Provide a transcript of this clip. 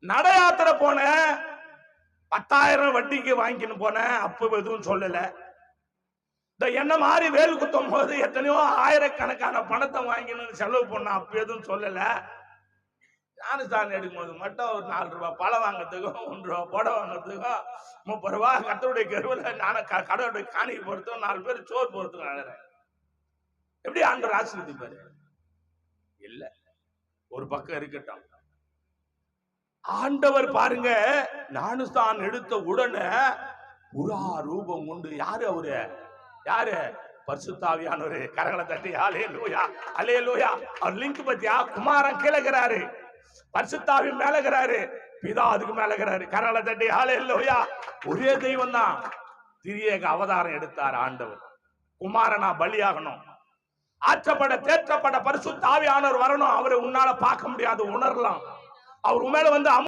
நட யாத்திரை போன 10,000 வட்டிக்கு வாங்கின்னு போன, அப்ப எதுவும் சொல்லல. இந்த என்ன மாதிரி வேல் குத்தும் போது எத்தனையோ ஆயிரக்கணக்கான பணத்தை வாங்கின்னு செலவு பண்ண, அப்ப எதுவும் சொல்லல. ஞானஸ்தானம் எடுக்கும் போது மட்டும் ஒரு 4 ரூபாய் பழம் வாங்கறதுக்கும், 1 ரூபாய் புடவை வாங்கறதுக்கும், 30 ரூபாய் கத்தருடைய கருவில கடவுளுடைய காணிக்கை பொறுத்தும் 4 பேர் சோறு பொறுத்துக்கும் அழறேன். எப்படி ஆண்டவர் ஆசீர்வதிப்பாரு? இல்ல, ஒரு பக்கம் இருக்கட்டும். ஆண்டவர் பாருங்க, ஞானஸ்தானம் எடுத்த உடனே புறா ரூபம் கொண்டு, யாரு அவரு? யாரு? பரிசுத்த ஆவியானவரு. கரங்களை தட்டி அல்லேலூயா அல்லேலூயா. அவர் லிங்க் பத்தியா? குமாரன் கீழகிறாரு, பரிசுத்த ஆவி மேலகிறாரு, பிதா அதுக்கு மேலகிறாரு. கரங்களை தட்டி அல்லேலூயா. ஒரே தெய்வம் தான். திரியேக அவதாரம் எடுத்தார் ஆண்டவர். குமாரனா பலியாகணும், ஆற்றப்பட தேற்றப்பட பரிசுத்த ஆவியானவர் வரணும். அவரை உன்னால பார்க்க முடியாது, உணரலாம். அவர் மேல வந்து